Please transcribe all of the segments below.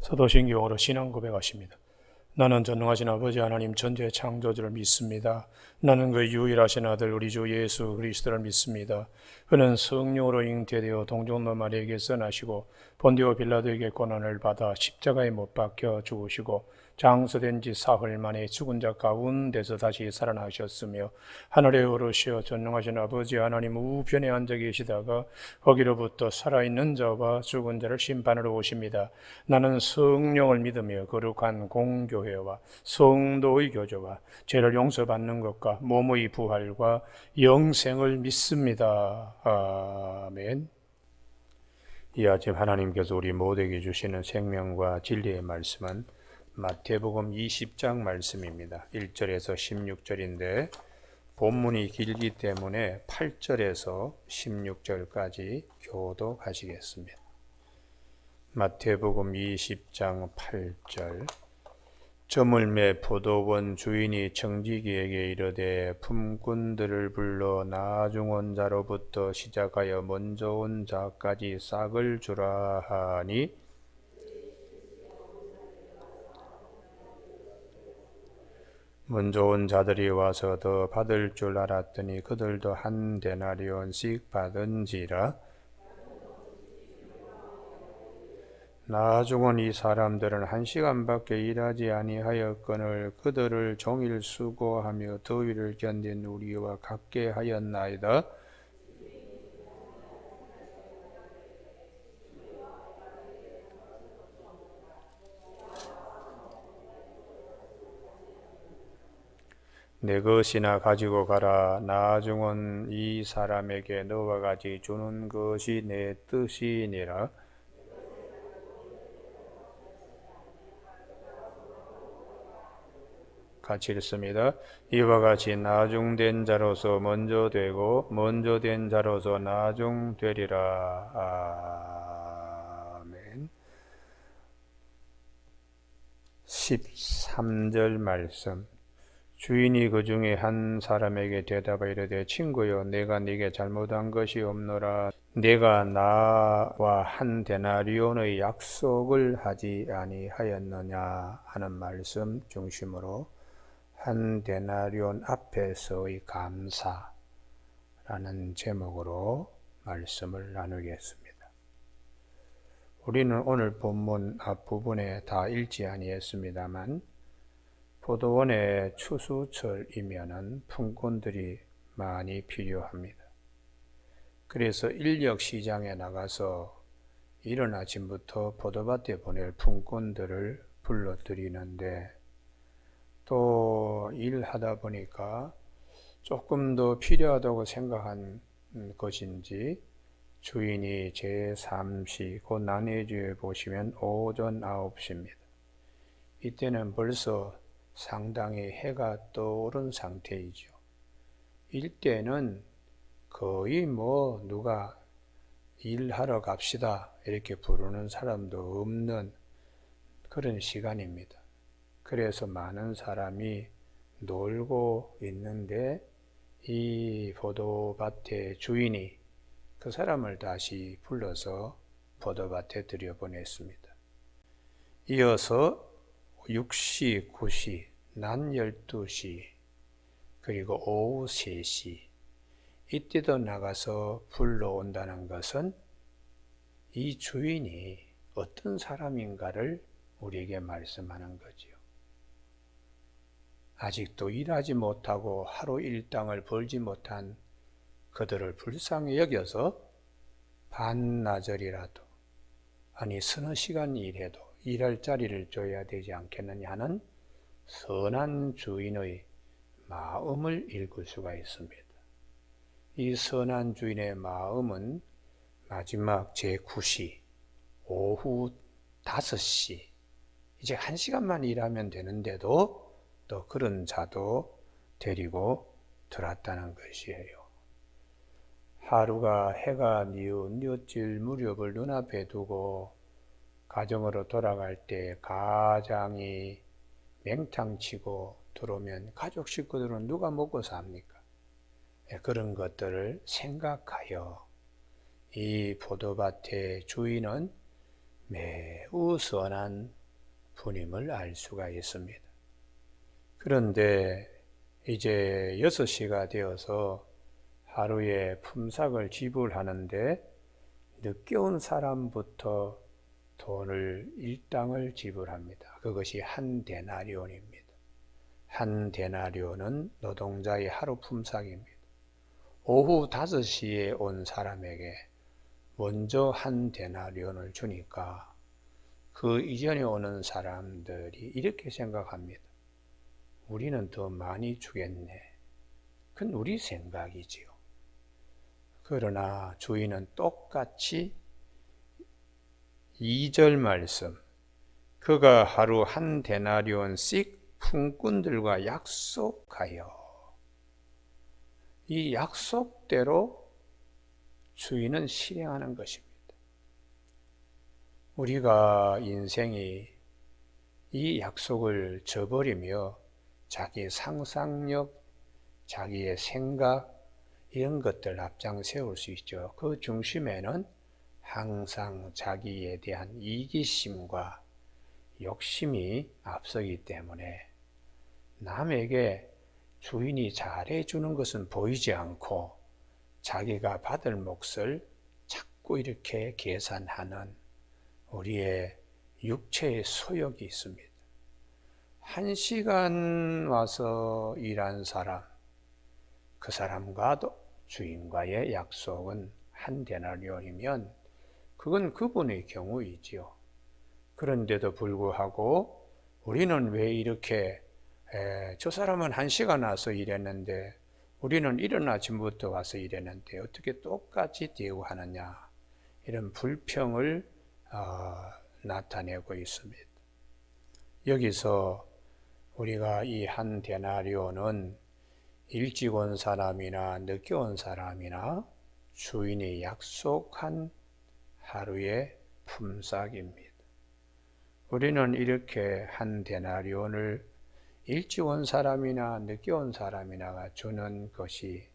사도신경으로 신앙 고백하십니다. 나는 전능하신 아버지 하나님 전지의 창조주를 믿습니다. 나는 그 유일하신 아들 우리 주 예수 그리스도를 믿습니다. 그는 성령으로 잉태되어 동정노 마리아에게서 나시고 본디오 빌라도에게 고난을 받아 십자가에 못 박혀 죽으시고 장서된 지 사흘 만에 죽은 자 가운데서 다시 살아나셨으며 하늘에 오르시어 전능하신 아버지 하나님 우편에 앉아 계시다가 거기로부터 살아있는 자와 죽은 자를 심판하러 오십니다. 나는 성령을 믿으며 거룩한 공교회와 성도의 교제와 죄를 용서받는 것과 몸의 부활과 영생을 믿습니다. 아멘. 이 아침 하나님께서 우리 모두에게 주시는 생명과 진리의 말씀은 마태복음 20장 말씀입니다. 1절에서 16절인데 본문이 길기 때문에 8절에서 16절까지 교독하시겠습니다. 마태복음 20장 8절. 저물매 포도원 주인이 청지기에게 이르되 품꾼들을 불러 나중 온 자로부터 시작하여 먼저 온 자까지 싹을 주라 하니 먼저 온 자들이 와서 더 받을 줄 알았더니 그들도 한 데나리온씩 받은지라. 나중 온 이 사람들은 1시간밖에 일하지 아니하였거늘 그들을 종일 수고하며 더위를 견딘 우리와 같게 하였나이다. 내 것이나 가지고 가라. 나중 온 이 사람에게 너와 같이 주는 것이 내 뜻이니라. 같이 읽습니다. 이와 같이 나중된 자로서 먼저 되고 먼저 된 자로서 나중되리라. 아멘. 13절 말씀. 주인이 그 중에 한 사람에게 대답하여 이르되 친구여 내가 네게 잘못한 것이 없노라. 내가 나와 한 데나리온의 약속을 하지 아니하였느냐 하는 말씀 중심으로 한 데나리온 앞에서의 감사라는 제목으로 말씀을 나누겠습니다. 우리는 오늘 본문 앞부분에 다 읽지 아니했습니다만 포도원의 추수철이면은 품꾼들이 많이 필요합니다. 그래서 인력 시장에 나가서 이른 아침부터 포도밭에 보낼 품꾼들을 불러들이는데 또 일하다 보니까 조금 더 필요하다고 생각한 것인지 주인이 제3시 곧 난해주에 보시면 오전 9시입니다. 이때는 벌써 상당히 해가 떠오른 상태이죠. 이때는 거의 누가 일하러 갑시다 이렇게 부르는 사람도 없는 그런 시간입니다. 그래서 많은 사람이 놀고 있는데 이 포도밭의 주인이 그 사람을 다시 불러서 포도밭에 들여보냈습니다. 이어서 6시, 9시, 낮 12시, 그리고 오후 3시 이때도 나가서 불러온다는 것은 이 주인이 어떤 사람인가를 우리에게 말씀하는 거지요. 아직도 일하지 못하고 하루 일당을 벌지 못한 그들을 불쌍히 여겨서 반나절이라도 아니 서너 시간 일해도 일할 자리를 줘야 되지 않겠느냐 하는 선한 주인의 마음을 읽을 수가 있습니다. 이 선한 주인의 마음은 마지막 제9시 오후 5시 이제 1시간만 일하면 되는데도 또 그런 자도 데리고 들었다는 것이에요. 하루가 해가 뉘어질 무렵을 눈앞에 두고 가정으로 돌아갈 때 가장이 맹탕치고 들어오면 가족 식구들은 누가 먹고 삽니까? 그런 것들을 생각하여 이 포도밭의 주인은 매우 선한 분임을 알 수가 있습니다. 그런데 이제 6시가 되어서 하루에 품삯을 지불하는데 늦게 온 사람부터 돈을 일당을 지불합니다. 그것이 한 데나리온입니다. 한 데나리온은 노동자의 하루 품삯입니다. 오후 5시에 온 사람에게 먼저 한 데나리온을 주니까 그 이전에 오는 사람들이 이렇게 생각합니다. 우리는 더 많이 주겠네. 그건 우리 생각이지요. 그러나 주인은 똑같이 2절 말씀, 그가 하루 한 데나리온씩 품꾼들과 약속하여, 이 약속대로 주인은 실행하는 것입니다. 우리가 인생이 이 약속을 저버리며 자기의 상상력, 자기의 생각, 이런 것들 앞장 세울 수 있죠. 그 중심에는 항상 자기에 대한 이기심과 욕심이 앞서기 때문에 남에게 주인이 잘해주는 것은 보이지 않고 자기가 받을 몫을 자꾸 이렇게 계산하는 우리의 육체의 소욕이 있습니다. 1시간 와서 일한 사람, 그 사람과도 주인과의 약속은 한 데나리온이면 그건 그분의 경우이지요. 그런데도 불구하고 우리는 왜 이렇게 저 사람은 1시간 와서 일했는데 우리는 이른 아침부터 와서 일했는데 어떻게 똑같이 대우하느냐, 이런 불평을 나타내고 있습니다. 여기서 우리가 이 한 데나리온은 일찍 온 사람이나 늦게 온 사람이나 주인이 약속한 하루의 품삯입니다. 우리는 이렇게 한 데나리온을 일찍 온 사람이나 늦게 온 사람이나가 주는 것이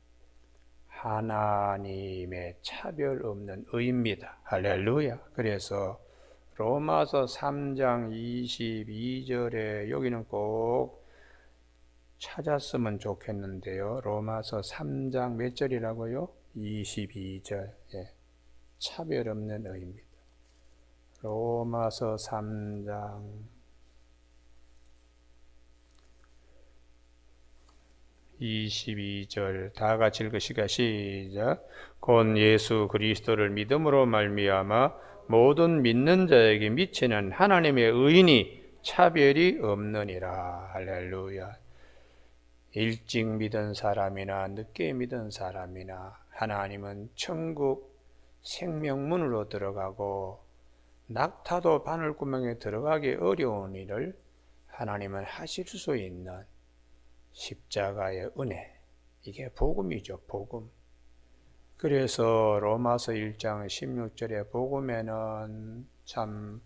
하나님의 차별 없는 의입니다. 할렐루야. 그래서 로마서 3장 22절에 여기는 꼭 찾았으면 좋겠는데요. 로마서 3장 몇 절이라고요? 22절. 예. 차별 없는 의입니다. 로마서 3장 22절 다 같이 읽으시까 시작. 곧 예수 그리스도를 믿음으로 말미암아 모든 믿는 자에게 미치는 하나님의 의인이 차별이 없느니라. 할렐루야. 일찍 믿은 사람이나 늦게 믿은 사람이나 하나님은 천국 생명문으로 들어가고 낙타도 바늘구멍에 들어가기 어려운 일을 하나님은 하실 수 있는 십자가의 은혜, 이게 복음이죠. 복음. 그래서 로마서 1장 16절의 복음에는 참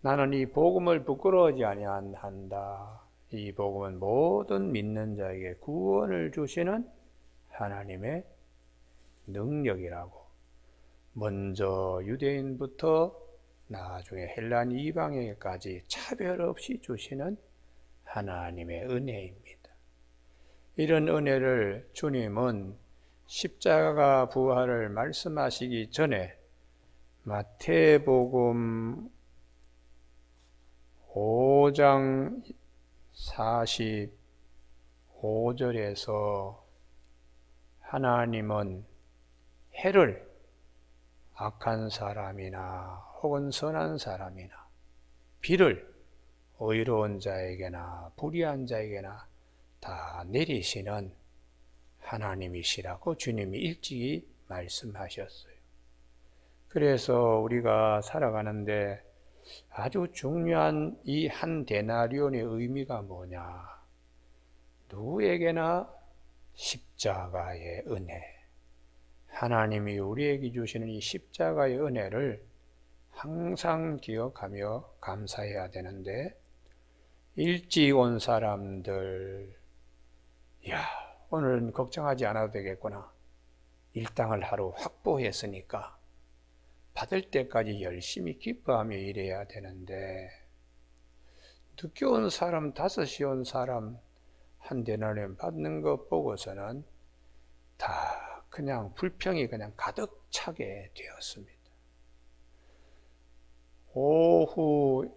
나는 이 복음을 부끄러워하지 아니한다. 이 복음은 모든 믿는 자에게 구원을 주시는 하나님의 능력이라고, 먼저 유대인부터 나중에 헬란 이방에게까지 차별 없이 주시는 하나님의 은혜입니다. 이런 은혜를 주님은 십자가 부활을 말씀하시기 전에 마태복음 5장 45절에서 하나님은 해를 악한 사람이나 혹은 선한 사람이나 비를 의로운 자에게나 불의한 자에게나 다 내리시는 하나님이시라고 주님이 일찍이 말씀하셨어요. 그래서 우리가 살아가는데 아주 중요한 이 한 데나리온의 의미가 뭐냐? 누구에게나 십자가의 은혜, 하나님이 우리에게 주시는 이 십자가의 은혜를 항상 기억하며 감사해야 되는데, 일찍 온 사람들, 야, 오늘은 걱정하지 않아도 되겠구나. 일당을 하루 확보했으니까 받을 때까지 열심히 기뻐하며 일해야 되는데 늦게 온 사람, 5시 온 사람 한 데나리온 받는 것 보고서는 다 그냥 불평이 그냥 가득 차게 되었습니다. 오후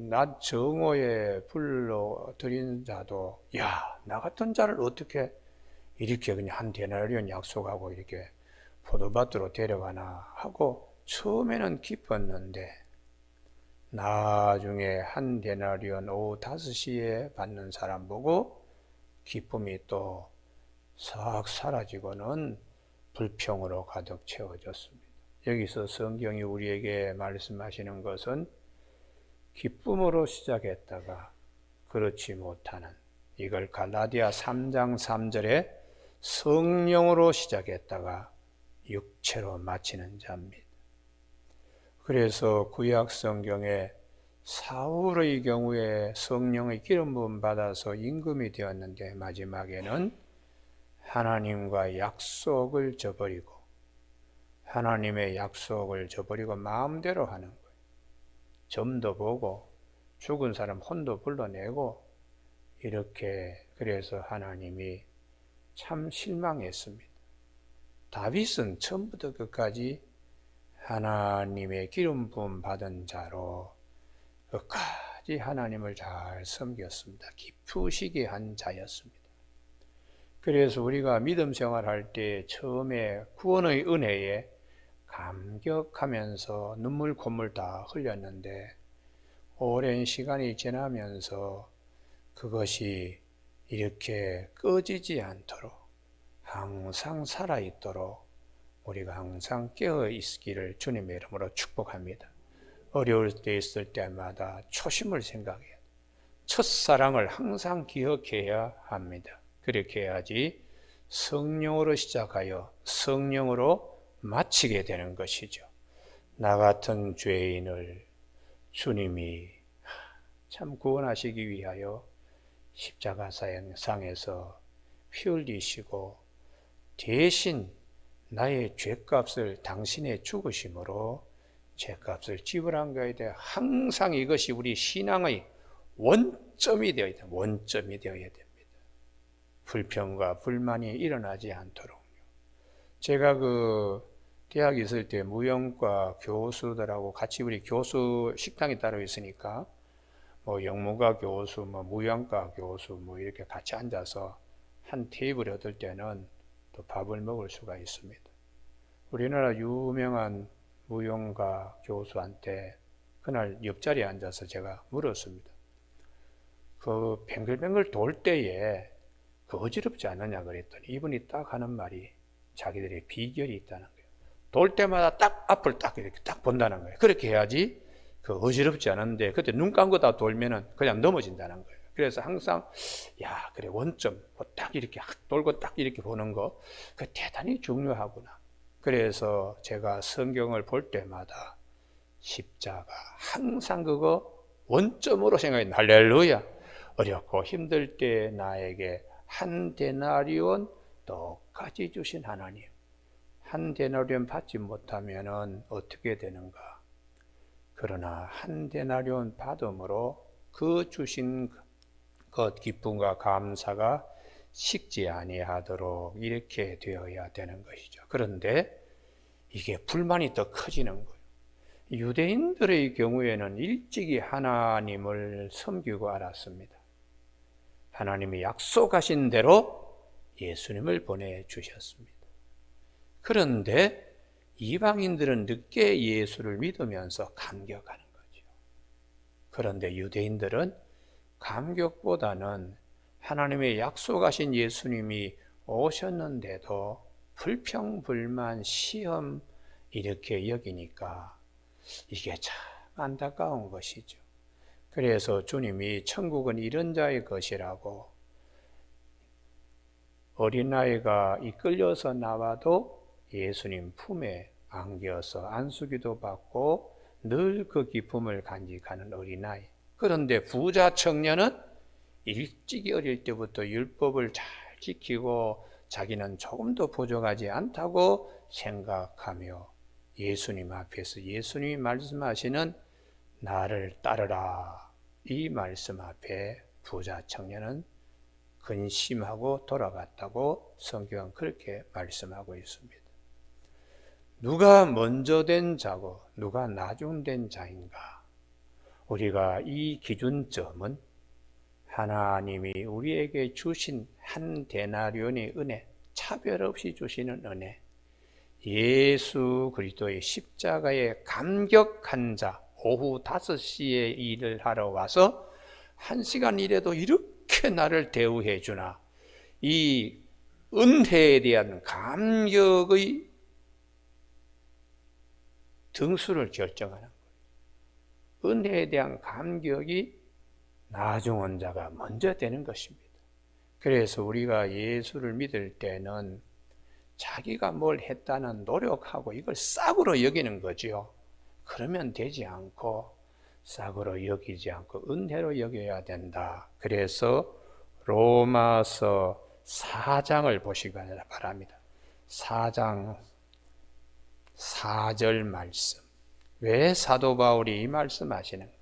낮 정오에 불러들인 자도 나 같은 자를 어떻게 이렇게 그냥 한 데나리온 약속하고 이렇게 포도밭으로 데려가나 하고 처음에는 기뻤는데 나중에 한 데나리온 오후 5시에 받는 사람 보고 기쁨이 또 싹 사라지고는 불평으로 가득 채워졌습니다. 여기서 성경이 우리에게 말씀하시는 것은 기쁨으로 시작했다가 그렇지 못하는, 이걸 갈라디아 3장 3절에 성령으로 시작했다가 육체로 마치는 자입니다. 그래서 구약 성경에 사울의 경우에 성령의 기름 부음 받아서 임금이 되었는데 마지막에는 하나님과 약속을 저버리고 하나님의 약속을 저버리고 마음대로 하는 거예요. 점도 보고 죽은 사람 혼도 불러내고 이렇게, 그래서 하나님이 참 실망했습니다. 다윗은 처음부터 끝까지 하나님의 기름 부음 받은 자로 끝까지 하나님을 잘 섬겼습니다. 기쁘시게 한 자였습니다. 그래서 우리가 믿음 생활할 때 처음에 구원의 은혜에 감격하면서 눈물 콧물 다 흘렸는데 오랜 시간이 지나면서 그것이 이렇게 꺼지지 않도록 항상 살아있도록 우리가 항상 깨어있기를 주님의 이름으로 축복합니다. 어려울 때 있을 때마다 초심을 생각해야, 첫사랑을 항상 기억해야 합니다. 그렇게 해야지 성령으로 시작하여 성령으로 마치게 되는 것이죠. 나 같은 죄인을 주님이 참 구원하시기 위하여 십자가상에서 피 흘리시고 대신 나의 죄값을 당신의 죽으심으로 죄값을 지불한 것에 대해 항상 이것이 우리 신앙의 원점이 되어야 됩니다. 원점이 되어야 됩니다. 불평과 불만이 일어나지 않도록. 제가 대학 있을 때 무용과 교수들하고 같이 우리 교수 식당이 따로 있으니까 영문과 교수, 무용과 교수 이렇게 같이 앉아서 한 테이블에 얻을 때는 또 밥을 먹을 수가 있습니다. 우리나라 유명한 무용가 교수한테 그날 옆자리에 앉아서 제가 물었습니다. 그 뱅글뱅글 돌 때에 어지럽지 않느냐 그랬더니 이분이 딱 하는 말이 자기들의 비결이 있다는 거예요. 돌 때마다 딱 앞을 딱 이렇게 딱 본다는 거예요. 그렇게 해야지 어지럽지 않은데 그때 눈 감고 다 돌면은 그냥 넘어진다는 거예요. 그래서 항상 그래 원점 딱 이렇게 돌고 딱 이렇게 보는 거 그 대단히 중요하구나. 그래서 제가 성경을 볼 때마다 십자가 항상 그거 원점으로 생각해. 할렐루야. 어렵고 힘들 때 나에게 한 데나리온 똑같이 주신 하나님, 한 데나리온 받지 못하면 어떻게 되는가? 그러나 한 데나리온 받음으로 그 주신 것 기쁨과 감사가 식지 아니하도록 이렇게 되어야 되는 것이죠. 그런데 이게 불만이 더 커지는 거예요. 유대인들의 경우에는 일찍이 하나님을 섬기고 알았습니다. 하나님이 약속하신 대로 예수님을 보내주셨습니다. 그런데 이방인들은 늦게 예수를 믿으면서 감격하는 거죠. 그런데 유대인들은 감격보다는 하나님의 약속하신 예수님이 오셨는데도 불평, 불만, 시험 이렇게 여기니까 이게 참 안타까운 것이죠. 그래서 주님이 천국은 이런 자의 것이라고, 어린아이가 이끌려서 나와도 예수님 품에 안겨서 안수기도 받고 늘 그 기쁨을 간직하는 어린아이. 그런데 부자 청년은 일찍이 어릴 때부터 율법을 잘 지키고 자기는 조금도 부족하지 않다고 생각하며 예수님 앞에서 예수님이 말씀하시는 나를 따르라 이 말씀 앞에 부자 청년은 근심하고 돌아갔다고 성경은 그렇게 말씀하고 있습니다. 누가 먼저 된 자고 누가 나중 된 자인가? 우리가 이 기준점은 하나님이 우리에게 주신 한 데나리온의 은혜, 차별 없이 주시는 은혜, 예수 그리스도의 십자가에 감격한 자, 오후 5시에 일을 하러 와서 1시간 일해도 이렇게 나를 대우해 주나, 이 은혜에 대한 감격의 등수를 결정하는 거예요. 은혜에 대한 감격이 나중 온 자가 먼저 되는 것입니다. 그래서 우리가 예수를 믿을 때는 자기가 뭘 했다는 노력하고 이걸 싹으로 여기는 거지요. 그러면 되지 않고 싹으로 여기지 않고 은혜로 여겨야 된다. 그래서 로마서 4장을 보시기 바랍니다. 4장 4절 말씀. 왜 사도 바울이 이 말씀하시는가?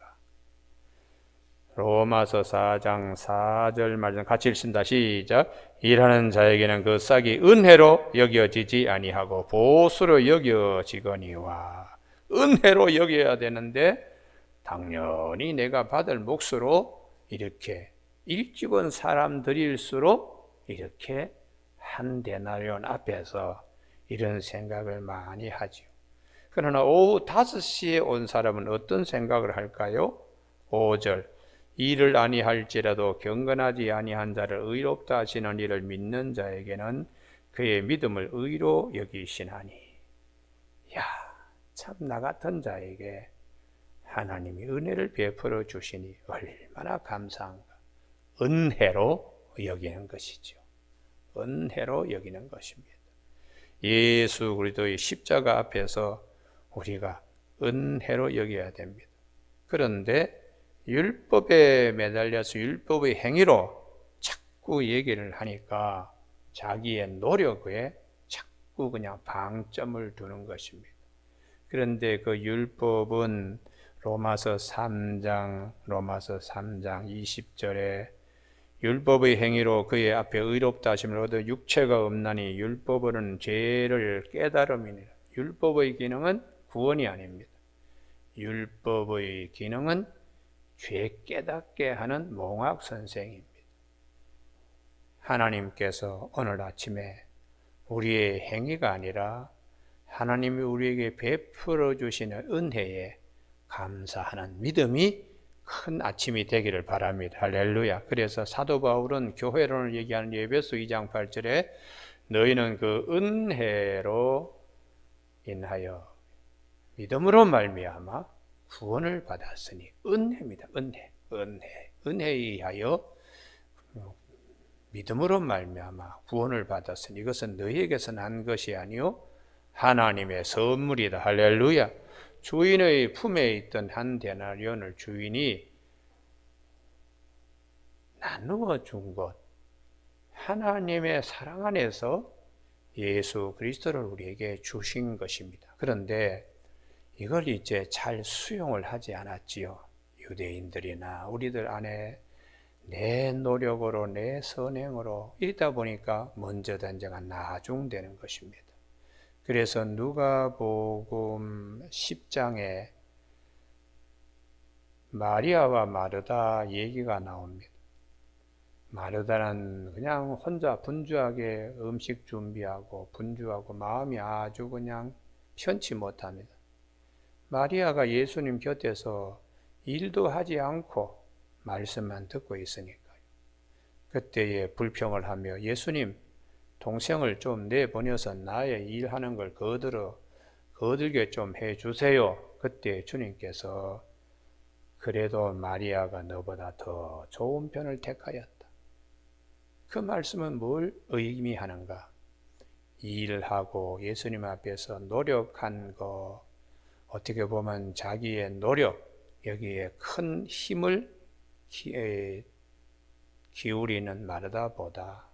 로마서 4장 4절 말씀 같이 읽습니다. 시작. 일하는 자에게는 그 싹이 은혜로 여겨지지 아니하고 보수로 여겨지거니와. 은혜로 여겨야 되는데 당연히 내가 받을 몫으로 이렇게 일찍 온 사람들일수록 이렇게 한 데나리온 앞에서 이런 생각을 많이 하죠. 그러나 오후 5시에 온 사람은 어떤 생각을 할까요? 5절. 일을 아니할지라도 경건하지 아니한 자를 의롭다 하시는 이를 믿는 자에게는 그의 믿음을 의로 여기시나니. 야, 참 나 같은 자에게 하나님이 은혜를 베풀어 주시니 얼마나 감사한가. 은혜로 여기는 것이죠. 은혜로 여기는 것입니다. 예수 그리스도의 십자가 앞에서 우리가 은혜로 여겨야 됩니다. 그런데 율법에 매달려서 율법의 행위로 자꾸 얘기를 하니까 자기의 노력에 자꾸 그냥 방점을 두는 것입니다. 그런데 그 율법은 로마서 3장 20절에 율법의 행위로 그의 앞에 의롭다 하심을 얻어 육체가 없나니 율법은 죄를 깨달음이니라. 율법의 기능은 구원이 아닙니다. 율법의 기능은 죄 깨닫게 하는 몽학 선생입니다. 하나님께서 오늘 아침에 우리의 행위가 아니라 하나님이 우리에게 베풀어 주시는 은혜에 감사하는 믿음이 큰 아침이 되기를 바랍니다. 할렐루야. 그래서 사도 바울은 교회론을 얘기하는 에베소 2장 8절에 너희는 그 은혜로 인하여 믿음으로 말미암아 구원을 받았으니. 은혜입니다. 은혜에 의하여 믿음으로 말미암아 구원을 받았으니 이것은 너희에게서 난 것이 아니요 하나님의 선물이다. 할렐루야. 주인의 품에 있던 한 데나리온을 주인이 나누어 준 것, 하나님의 사랑 안에서 예수 그리스도를 우리에게 주신 것입니다. 그런데 이걸 이제 잘 수용을 하지 않았지요. 유대인들이나 우리들 안에 내 노력으로 내 선행으로 이러다 보니까 먼저 된 자가 나중되는 것입니다. 그래서 누가복음 10장에 마리아와 마르다 얘기가 나옵니다. 마르다는 그냥 혼자 분주하게 음식 준비하고 분주하고 마음이 아주 그냥 편치 못합니다. 마리아가 예수님 곁에서 일도 하지 않고 말씀만 듣고 있으니까요. 그때에 불평을 하며 예수님 동생을 좀 내보내서 나의 일하는 걸 거들게 좀 해주세요. 그때 주님께서 그래도 마리아가 너보다 더 좋은 편을 택하였다. 그 말씀은 뭘 의미하는가? 일하고 예수님 앞에서 노력한 거, 어떻게 보면 자기의 노력, 여기에 큰 힘을 기울이는 마르다보다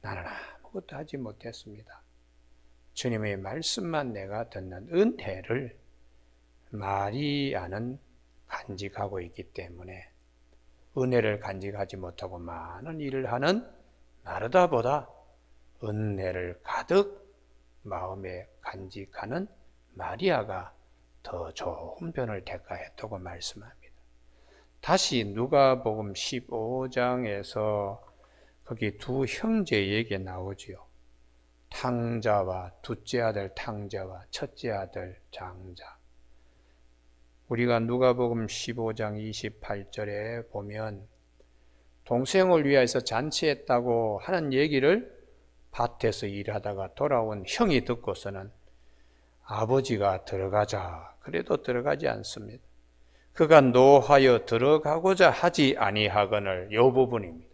나는 아무것도 하지 못했습니다. 주님의 말씀만 내가 듣는 은혜를 마리아는 간직하고 있기 때문에 은혜를 간직하지 못하고 많은 일을 하는 마르다보다 은혜를 가득 마음에 간직하는 마리아가 더 좋은 변을 택하였다고 말씀합니다. 다시 누가복음 15장에서 거기 두 형제 얘기 나오지요. 탕자와 둘째 아들 탕자와 첫째 아들 장자. 우리가 누가복음 15장 28절에 보면 동생을 위하여서 잔치했다고 하는 얘기를 밭에서 일하다가 돌아온 형이 듣고서는 아버지가 들어가자 그래도 들어가지 않습니다. 그가 노하여 들어가고자 하지 아니하거늘 이 부분입니다.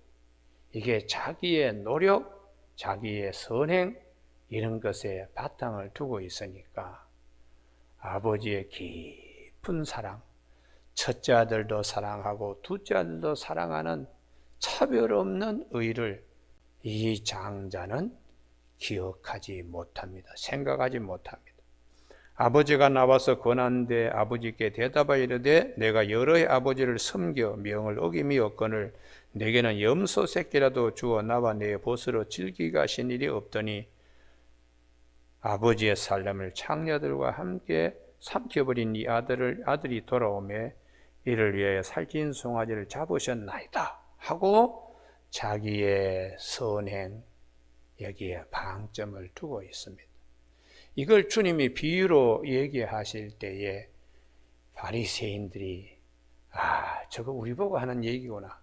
이게 자기의 노력, 자기의 선행 이런 것에 바탕을 두고 있으니까 아버지의 깊은 사랑, 첫째 아들도 사랑하고 둘째 아들도 사랑하는 차별 없는 의를 이 장자는 기억하지 못합니다. 생각하지 못합니다. 아버지가 나와서 권한대 아버지께 대답하여 이르되 내가 여러의 아버지를 섬겨 명을 어김이었거늘 내게는 염소 새끼라도 주어 나와 내 보스로 즐기게 하신 일이 없더니 아버지의 살림을 창녀들과 함께 삼켜버린 이 아들이 돌아오매 이를 위하여 살찐 송아지를 잡으셨나이다 하고 자기의 선행 여기에 방점을 두고 있습니다. 이걸 주님이 비유로 얘기하실 때에 바리새인들이 저거 우리 보고 하는 얘기구나.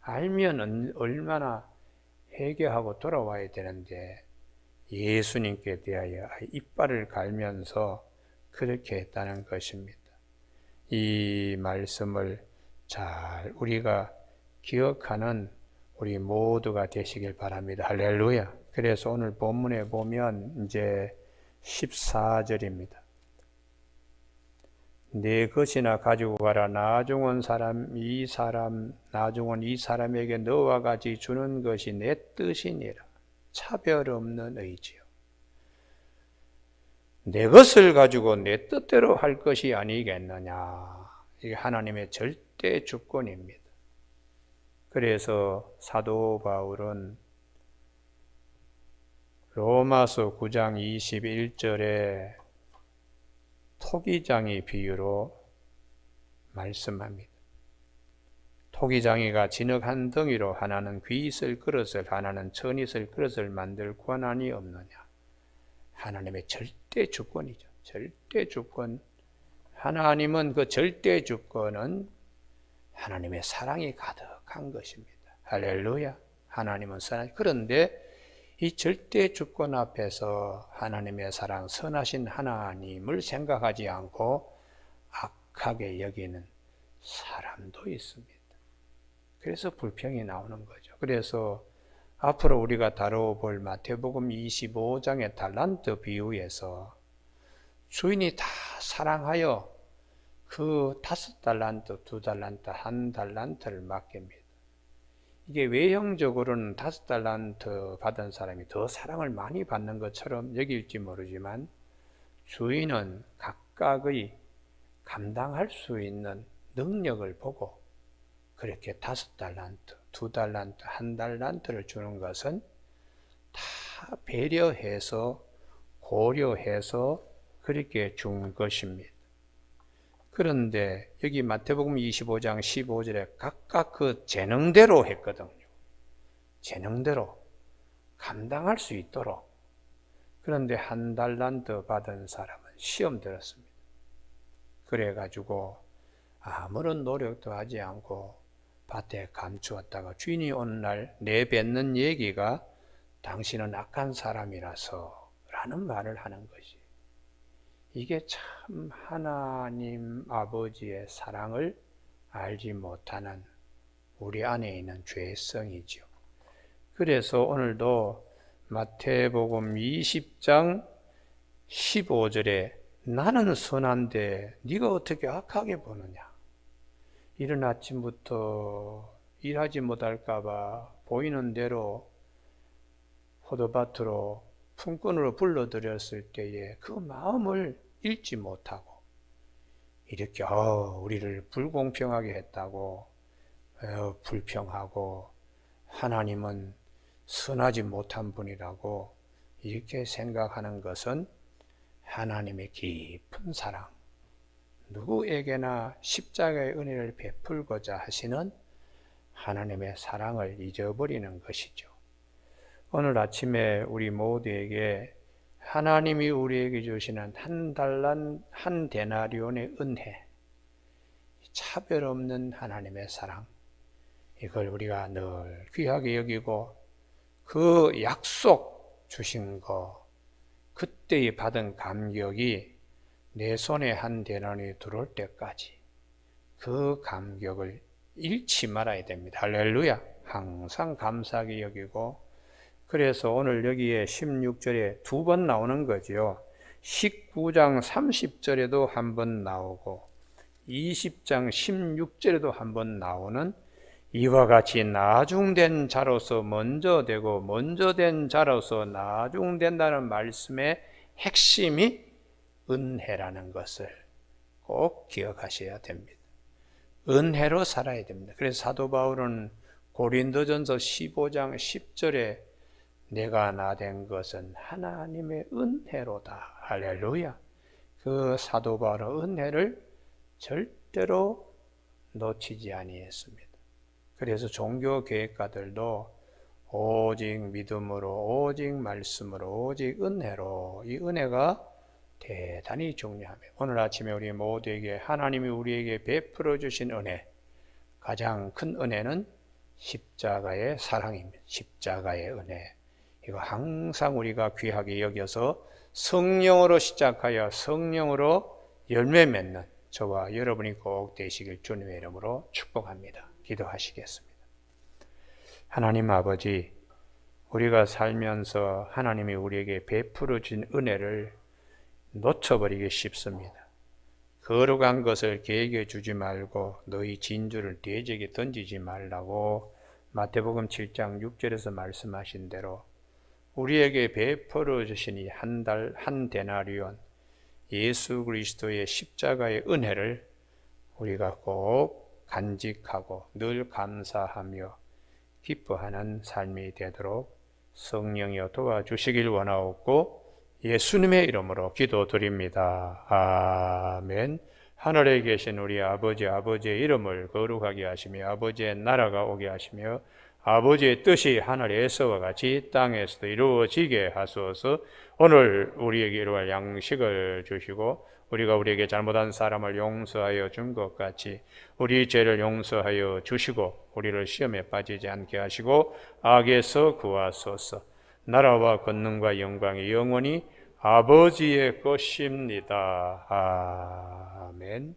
알면 얼마나 회개하고 돌아와야 되는데 예수님께 대하여 이빨을 갈면서 그렇게 했다는 것입니다. 이 말씀을 잘 우리가 기억하는 우리 모두가 되시길 바랍니다. 할렐루야. 그래서 오늘 본문에 보면 이제 14절입니다. 네 것이나 가지고 가라. 나중은 이 사람에게 너와 같이 주는 것이 내 뜻이니라. 차별 없는 의지요. 내 것을 가지고 내 뜻대로 할 것이 아니겠느냐. 이게 하나님의 절대 주권입니다. 그래서 사도 바울은 로마서 9장 21절에 토기장이 비유로 말씀합니다. 토기장이가 진흙 한 덩이로 하나는 귀 있을 그릇을 하나는 천 있을 그릇을 만들 권한이 없느냐. 하나님의 절대 주권이죠. 절대 주권. 하나님은 그 절대 주권은 하나님의 사랑이 가득한 것입니다. 할렐루야. 하나님은 사랑. 그런데 이 절대 주권 앞에서 하나님의 사랑, 선하신 하나님을 생각하지 않고 악하게 여기는 사람도 있습니다. 그래서 불평이 나오는 거죠. 그래서 앞으로 우리가 다뤄볼 마태복음 25장의 달란트 비유에서 주인이 다 사랑하여 그 5달란트, 2달란트, 1달란트를 맡깁니다. 이게 외형적으로는 5달란트 받은 사람이 더 사랑을 많이 받는 것처럼 여길지 모르지만 주인은 각각의 감당할 수 있는 능력을 보고 그렇게 5달란트, 2달란트, 1달란트를 주는 것은 다 배려해서 고려해서 그렇게 준 것입니다. 그런데 여기 마태복음 25장 15절에 각각 그 재능대로 했거든요. 재능대로 감당할 수 있도록. 그런데 1달란트 받은 사람은 시험 들었습니다. 그래가지고 아무런 노력도 하지 않고 밭에 감추었다가 주인이 오는 날 내뱉는 얘기가 당신은 악한 사람이라서 라는 말을 하는 것이 이게 참 하나님 아버지의 사랑을 알지 못하는 우리 안에 있는 죄성이죠. 그래서 오늘도 마태복음 20장 15절에 나는 선한데 네가 어떻게 악하게 보느냐. 이른 아침부터 일하지 못할까 봐 보이는 대로 포도밭으로 품꾼으로 불러들였을 때에 그 마음을 잃지 못하고 이렇게 우리를 불공평하게 했다고 불평하고 하나님은 선하지 못한 분이라고 이렇게 생각하는 것은 하나님의 깊은 사랑, 누구에게나 십자가의 은혜를 베풀고자 하시는 하나님의 사랑을 잊어버리는 것이죠. 오늘 아침에 우리 모두에게 하나님이 우리에게 주시는 한 데나리온의 은혜, 차별 없는 하나님의 사랑, 이걸 우리가 늘 귀하게 여기고 그 약속 주신 거, 그때에 받은 감격이 내 손에 한 데나리온이 들어올 때까지 그 감격을 잃지 말아야 됩니다. 할렐루야. 항상 감사하게 여기고, 그래서 오늘 여기에 16절에 두 번 나오는 거죠. 19장 30절에도 한 번 나오고 20장 16절에도 한 번 나오는 이와 같이 나중된 자로서 먼저 되고 먼저 된 자로서 나중된다는 말씀의 핵심이 은혜라는 것을 꼭 기억하셔야 됩니다. 은혜로 살아야 됩니다. 그래서 사도 바울은 고린도전서 15장 10절에 내가 나 된 것은 하나님의 은혜로다. 할렐루야. 그 사도 바울은 은혜를 절대로 놓치지 아니했습니다. 그래서 종교 계획가들도 오직 믿음으로, 오직 말씀으로, 오직 은혜로, 이 은혜가 대단히 중요합니다. 오늘 아침에 우리 모두에게 하나님이 우리에게 베풀어 주신 은혜, 가장 큰 은혜는 십자가의 사랑입니다. 십자가의 은혜. 이거 항상 우리가 귀하게 여겨서 성령으로 시작하여 성령으로 열매 맺는 저와 여러분이 꼭 되시길 주님의 이름으로 축복합니다. 기도하시겠습니다. 하나님 아버지, 우리가 살면서 하나님이 우리에게 베풀어 준 은혜를 놓쳐버리기 쉽습니다. 거룩한 것을 계획해 주지 말고 너희 진주를 대적에 던지지 말라고 마태복음 7장 6절에서 말씀하신 대로 우리에게 베풀어 주시니 한 데나리온 예수 그리스도의 십자가의 은혜를 우리가 꼭 간직하고 늘 감사하며 기뻐하는 삶이 되도록 성령이여 도와주시길 원하옵고 예수님의 이름으로 기도드립니다. 아멘. 하늘에 계신 우리 아버지의 이름을 거룩하게 하시며 아버지의 나라가 오게 하시며 아버지의 뜻이 하늘에서와 같이 땅에서도 이루어지게 하소서. 오늘 우리에게 이루어갈 양식을 주시고 우리가 우리에게 잘못한 사람을 용서하여 준 것 같이 우리 죄를 용서하여 주시고 우리를 시험에 빠지지 않게 하시고 악에서 구하소서. 나라와 권능과 영광이 영원히 아버지의 것입니다. 아멘.